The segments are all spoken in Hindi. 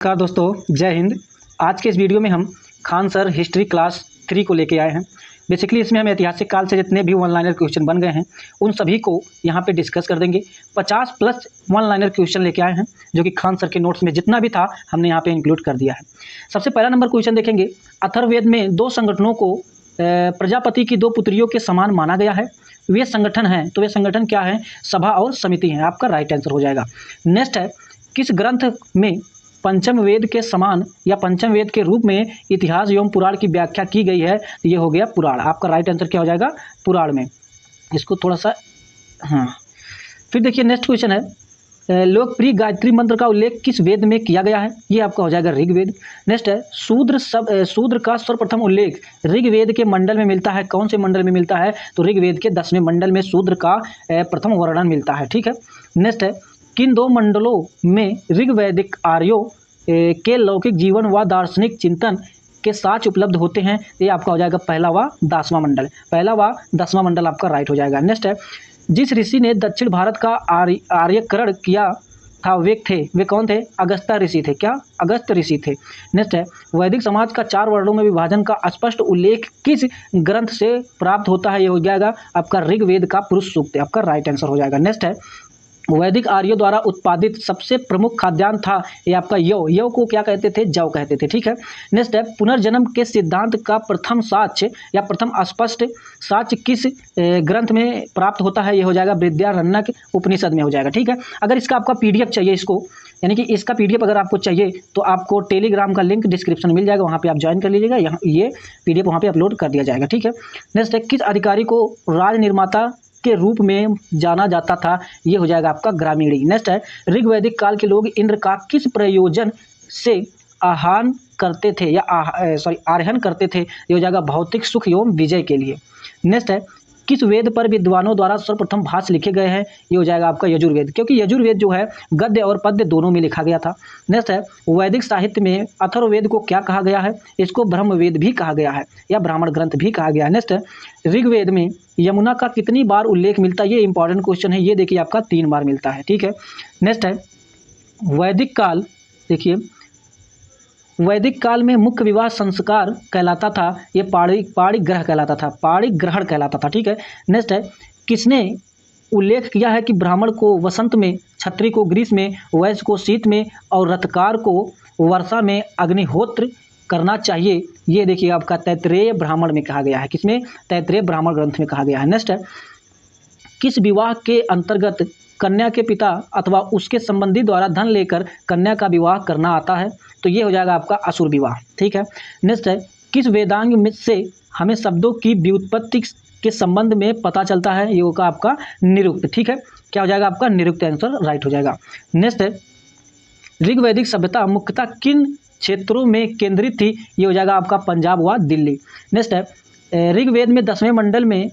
नमस्कार दोस्तों, जय हिंद। आज के इस वीडियो में हम खान सर हिस्ट्री क्लास 3 को लेके आए हैं। बेसिकली इसमें हम ऐतिहासिक काल से जितने भी वन लाइनर क्वेश्चन बन गए हैं उन सभी को यहाँ पे डिस्कस कर देंगे। 50 प्लस वन लाइनर क्वेश्चन लेके आए हैं जो कि खान सर के नोट्स में जितना भी था हमने यहाँ पे इंक्लूड कर दिया है। सबसे पहला नंबर क्वेश्चन देखेंगे। अथर्ववेद में दो संगठनों को प्रजापति की दो पुत्रियों के समान माना गया है। वे संगठन हैं, तो वे संगठन क्या है? सभा और समिति हैं। आपका राइट आंसर हो जाएगा। नेक्स्ट है, किस ग्रंथ में पंचम वेद के समान या पंचम वेद के रूप में इतिहास एवं पुराण की व्याख्या की गई है? ये हो गया पुराण। आपका राइट आंसर क्या हो जाएगा? पुराण में। इसको थोड़ा सा फिर देखिए नेक्स्ट क्वेश्चन है, लोकप्रिय गायत्री मंत्र का उल्लेख किस वेद में किया गया है? ये आपका हो जाएगा ऋग्वेद। नेक्स्ट है, शूद्र का सर्वप्रथम उल्लेख ऋग्वेद के मंडल में मिलता है। कौन से मंडल में मिलता है? तो ऋग्वेद के 10वें मंडल में शूद्र का प्रथम वर्णन मिलता है। ठीक है। नेक्स्ट है, किन दो मंडलों में ऋग्वैदिक आर्यों के लौकिक जीवन व दार्शनिक चिंतन के साक्ष उपलब्ध होते हैं? ये आपका हो जाएगा पहला व 10वां मंडल। पहला व 10वां मंडल आपका राइट हो जाएगा। नेक्स्ट है, जिस ऋषि ने दक्षिण भारत का आर्यकरण किया था वे कौन थे? अगस्त्य ऋषि थे। क्या? अगस्त्य ऋषि थे। नेक्स्ट है, वैदिक समाज का 4 वर्णों में विभाजन का स्पष्ट उल्लेख किस ग्रंथ से प्राप्त होता है? ये हो जाएगा आपका ऋग्वेद का पुरुष सूक्त। आपका राइट आंसर हो जाएगा। नेक्स्ट है, वैदिक आर्यों द्वारा उत्पादित सबसे प्रमुख खाद्यान्न था। ये आपका यव को क्या कहते थे? जव कहते थे। ठीक है। नेक्स्ट है, पुनर्जन्म के सिद्धांत का प्रथम साक्ष्य या प्रथम स्पष्ट साक्ष्य किस ग्रंथ में प्राप्त होता है? ये हो जाएगा बृहदारण्यक उपनिषद में हो जाएगा। ठीक है। अगर इसका आपका पीडीएफ चाहिए, इसको यानी कि इसका पीडीएफ अगर आपको चाहिए तो आपको टेलीग्राम का लिंक डिस्क्रिप्शन में मिल जाएगा, वहाँ पे आप ज्वाइन कर लीजिएगा। यहाँ ये पीडीएफ वहाँ पे अपलोड कर दिया जाएगा। ठीक है। नेक्स्ट है, किस अधिकारी को राज निर्माता के रूप में जाना जाता था? ये हो जाएगा आपका ग्रामीणी। नेक्स्ट है, ऋग्वैदिक काल के लोग इंद्र का किस प्रयोजन से आह्वान करते थे या आह्वान करते थे? ये हो जाएगा भौतिक सुख एवं विजय के लिए। नेक्स्ट है, किस वेद पर विद्वानों द्वारा सर्वप्रथम भाष्य लिखे गए हैं? ये हो जाएगा आपका यजुर्वेद, क्योंकि यजुर्वेद जो है गद्य और पद्य दोनों में लिखा गया था। नेक्स्ट है, वैदिक साहित्य में अथर्ववेद को क्या कहा गया है? इसको ब्रह्मवेद भी कहा गया है या ब्राह्मण ग्रंथ भी कहा गया है। नेक्स्ट है, ऋग्वेद में यमुना का कितनी बार उल्लेख मिलता है? ये इंपॉर्टेंट क्वेश्चन है। ये देखिए आपका 3 बार मिलता है। ठीक है। नेक्स्ट है, वैदिक काल, देखिए वैदिक काल में मुख्य विवाह संस्कार कहलाता था। ये पाणिग्रह कहलाता था, पाणिग्रहण कहलाता था। ठीक है। नेक्स्ट है, किसने उल्लेख किया है कि ब्राह्मण को वसंत में, क्षत्रिय को ग्रीष्म में, वैश्य को शीत में और रथकार को वर्षा में अग्निहोत्र करना चाहिए? ये देखिए आपका तैत्तिरीय ब्राह्मण में कहा गया है। किसमें? तैत्तिरीय ब्राह्मण ग्रंथ में कहा गया है। नेक्स्ट है, किस विवाह के अंतर्गत कन्या के पिता अथवा उसके संबंधी द्वारा धन लेकर कन्या का विवाह करना आता है? तो ये हो जाएगा आपका असुर विवाह। ठीक है। नेक्स्ट है, किस वेदांग में से हमें शब्दों की व्युत्पत्ति के संबंध में पता चलता है? ये होगा आपका निरुक्त। ठीक है। क्या हो जाएगा आपका? निरुक्त आंसर राइट हो जाएगा। नेक्स्ट है, ऋग्वैदिक सभ्यता मुख्यतः किन क्षेत्रों में केंद्रित थी? ये हो जाएगा आपका पंजाब व दिल्ली। नेक्स्ट है, ऋग्वेद में 10वें मंडल में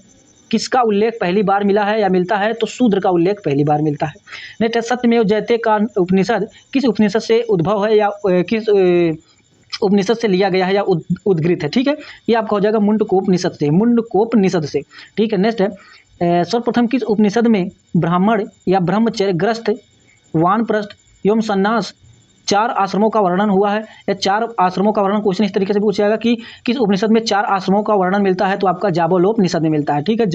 किसका उल्लेख पहली बार मिला है या मिलता है? तो शूद्र का उल्लेख पहली बार मिलता है। नेक्स्ट है, सत्यमेव जयते का उपनिषद किस उपनिषद से उद्भव है या किस उपनिषद से लिया गया है या उद्गृत है? ठीक है। ये आपका हो जाएगा मुंडकोपनिषद से, मुंडकोपनिषद से। ठीक है। नेक्स्ट है, सर्वप्रथम किस उपनिषद में ब्राह्मण या ब्रह्मचर्यग्रस्त, वानप्रस्थ एवं सन्यास 4 आश्रमों का वर्णन हुआ है? या 4 आश्रमों का वर्णन क्वेश्चन इस तरीके से पूछा जाएगा कि किस उपनिषद में 4 आश्रमों का वर्णन मिलता है? तो आपका जाबालोपनिषद में मिलता है। ठीक है।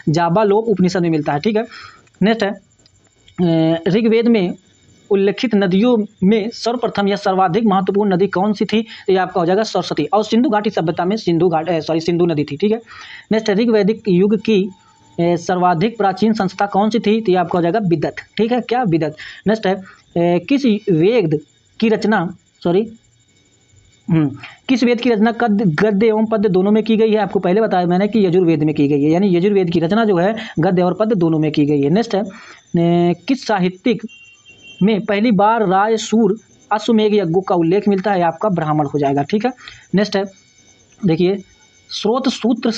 जाबालोप उपनिषद में मिलता है। ठीक है। नेक्स्ट है, ऋग्वेद में उल्लेखित नदियों में सर्वप्रथम या सर्वाधिक महत्वपूर्ण नदी कौन सी थी? तो ये आपका हो जाएगा सरस्वती। और सिंधु घाटी सभ्यता में सिंधु नदी थी। ठीक है। नेक्स्ट, ऋग्वैदिक युग की सर्वाधिक प्राचीन संस्था कौन सी थी? तो ये आपका हो जाएगा विदत। ठीक है। क्या? विदत। नेक्स्ट है, किस वेद की रचना किस वेद की रचना गद्य एवं पद्य दोनों में की गई है? आपको पहले बताया मैंने कि यजुर्वेद में की गई है, यानी यजुर्वेद की रचना जो है गद्य और पद्य दोनों में की गई है। नेक्स्ट है, किस साहित्यिक में पहली बार राय सूर अश्वमेघ यज्ञों का उल्लेख मिलता है? आपका ब्राह्मण हो जाएगा। ठीक है। नेक्स्ट है, देखिए स्रोत सूत्र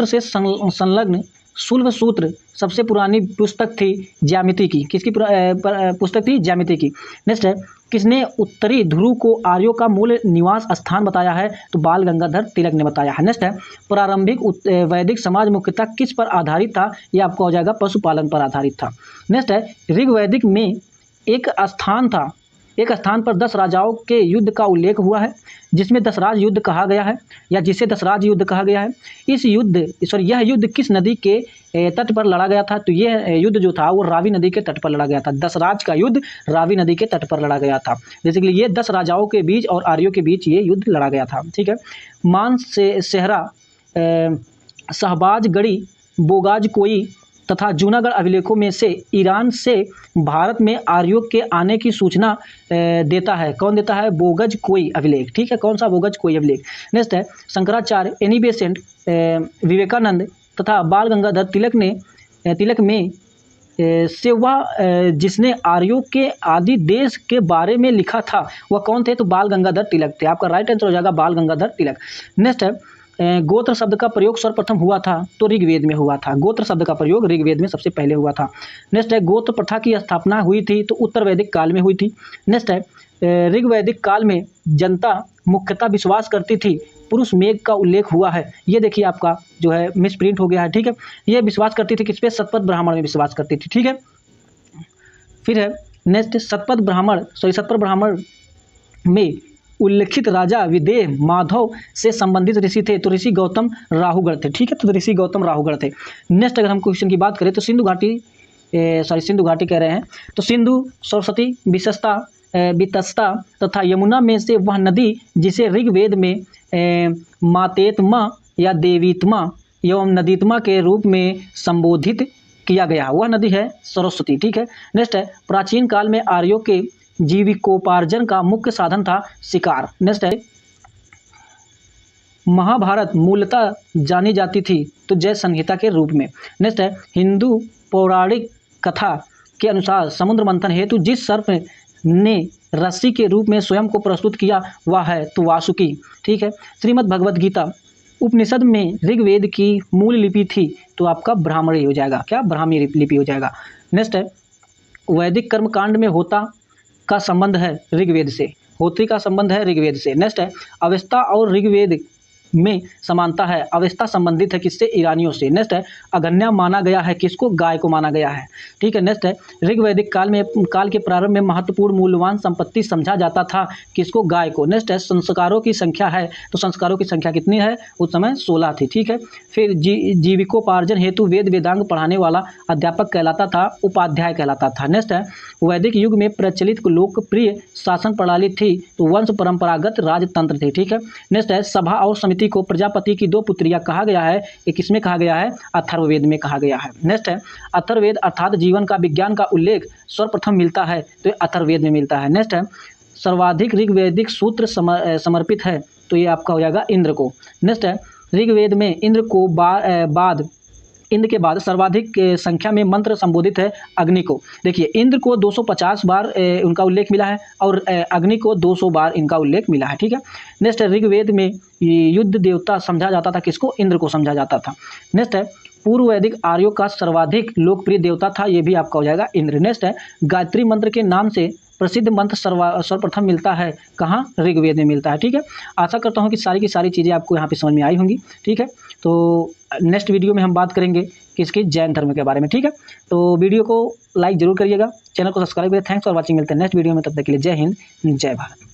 से संलग्न शुल्ब सूत्र सबसे पुरानी पुस्तक थी ज्यामिति की। किसकी पुस्तक थी? ज्यामिति की। नेक्स्ट है, किसने उत्तरी ध्रुव को आर्यों का मूल निवास स्थान बताया है? तो बाल गंगाधर तिलक ने बताया है। नेक्स्ट है, प्रारंभिक वैदिक समाज मुख्यतः किस पर आधारित था? यह आपका हो जाएगा पशुपालन पर आधारित था। नेक्स्ट है, ऋग्वैदिक में एक स्थान था एक स्थान पर 10 राजाओं के युद्ध का उल्लेख हुआ है, जिसमें दशराज युद्ध कहा गया है या जिसे दशराज युद्ध कहा गया है। यह युद्ध किस नदी के तट पर लड़ा गया था? तो यह युद्ध जो था वो रावी नदी के तट पर लड़ा गया था। दशराज का युद्ध रावी नदी के तट पर लड़ा गया था। बेसिकली ये 10 राजाओं के बीच और आर्यों के बीच ये युद्ध लड़ा गया था। ठीक है। मान से सेहरा, शहबाज गढ़ी, बोगाज कोई तथा जूनागढ़ अभिलेखों में से ईरान से भारत में आर्यों के आने की सूचना देता है। कौन देता है? बोगज कोई अभिलेख। ठीक है, कौन सा? बोगज कोई अभिलेख। नेक्स्ट है शंकराचार्य, एनी बेसेंट, विवेकानंद तथा बाल गंगाधर तिलक में से वह जिसने आर्यों के आदि देश के बारे में लिखा था वह कौन थे? तो बाल गंगाधर तिलक थे। आपका राइट आंसर हो जाएगा बाल गंगाधर तिलक। नेक्स्ट है गोत्र शब्द का प्रयोग सर्वप्रथम हुआ था तो ऋग्वेद में हुआ था। गोत्र शब्द का प्रयोग ऋग्वेद में सबसे पहले हुआ था। नेक्स्ट है गोत्र प्रथा की स्थापना हुई थी तो उत्तर वैदिक काल में हुई थी। नेक्स्ट है ऋग्वैदिक काल में जनता मुख्यतः विश्वास करती थी पुरुष मेघ का उल्लेख हुआ है। ये देखिए आपका जो है मिस प्रिंट हो गया है। ठीक है, ये विश्वास करती थी किस पे? शतपथ ब्राह्मण में विश्वास करती थी। ठीक है, फिर है नेक्स्ट शतपथ ब्राह्मण में उल्लेखित राजा विदेह माधव से संबंधित ऋषि थे तो ऋषि गौतम राहुगढ़ थे। ठीक है, तो ऋषि गौतम राहुगढ़ थे। नेक्स्ट अगर हम क्वेश्चन की बात करें तो सिंधु घाटी कह रहे हैं तो सिंधु, सरस्वती, वितस्ता तथा यमुना में से वह नदी जिसे ऋग्वेद में मातेत्मा या देवीत्मा एवं नदीत्मा के रूप में संबोधित किया गया वह नदी है सरस्वती। ठीक है। नेक्स्ट है प्राचीन काल में आर्यों के जीविकोपार्जन का मुख्य साधन था शिकार। नेक्स्ट है महाभारत मूलतः जानी जाती थी तो जय संहिता के रूप में। नेक्स्ट है हिंदू पौराणिक कथा के अनुसार समुद्र मंथन हेतु जिस सर्प ने रस्सी के रूप में स्वयं को प्रस्तुत किया वह है तो वासुकी। ठीक है। श्रीमद् भगवद गीता उपनिषद में ऋग्वेद की मूल लिपि थी तो आपका ब्राह्मणी हो जाएगा। क्या? ब्राह्मी लिपि हो जाएगा। नेक्स्ट है वैदिक कर्मकांड में होता का संबंध है ऋग्वेद से, होत्री का संबंध है ऋग्वेद से। नेक्स्ट है अवस्था और ऋग्वेद में समानता है, अवस्था संबंधित है किससे? ईरानियों से। नेक्स्ट है अगन्या माना गया है किसको? गाय को माना गया है। ठीक है। नेक्स्ट है ऋग्वैदिक काल के प्रारंभ में महत्वपूर्ण मूल्यवान संपत्ति समझा जाता था किसको? गाय को। नेक्स्ट है संस्कारों की संख्या है तो संस्कारों की संख्या कितनी है? उस समय 16 थी। ठीक है। फिर जीविकोपार्जन हेतु वेद वेदांग पढ़ाने वाला अध्यापक कहलाता था, उपाध्याय कहलाता था। नेक्स्ट है वैदिक युग में प्रचलित लोकप्रिय शासन प्रणाली थी तो वंश परंपरागत राजतंत्र थे। ठीक है। नेक्स्ट है सभा और समिति को प्रजापति की 2 पुत्रियां कहा गया है। ये किसमें कहा गया है? अथर्ववेद में कहा गया है। नेक्स्ट है अथर्ववेद अर्थात जीवन का विज्ञान का उल्लेख सर्वप्रथम मिलता है तो ये अथर्ववेद में मिलता है। नेक्स्ट है सर्वाधिक ऋग्वैदिक सूत्र समर्पित है तो ये आपका हो जाएगा इंद्र को। नेक्स्ट है ऋग्वेद में इंद्र के बाद सर्वाधिक संख्या में मंत्र संबोधित है अग्नि को। देखिए इंद्र को 250 बार उनका उल्लेख मिला है और अग्नि को 200 बार इनका उल्लेख मिला है। ठीक है। नेक्स्ट है ऋग्वेद में युद्ध देवता समझा जाता था किसको? इंद्र को समझा जाता था। नेक्स्ट है पूर्व वैदिक आर्यों का सर्वाधिक लोकप्रिय देवता था, ये भी आपका हो जाएगा इंद्र। नेक्स्ट है गायत्री मंत्र के नाम से प्रसिद्ध मंत्र सर्वप्रथम मिलता है कहाँ? ऋग्वेद में मिलता है। ठीक है। आशा करता हूँ कि सारी की सारी चीज़ें आपको यहाँ पे समझ में आई होंगी। ठीक है। तो नेक्स्ट वीडियो में हम बात करेंगे किसकी? जैन धर्म के बारे में। ठीक है। तो वीडियो को लाइक जरूर करिएगा, चैनल को सब्सक्राइब करिए। Thanks for watching. मिलते हैं नेक्स्ट वीडियो में, तब तक के लिए जय हिंद, जय भारत।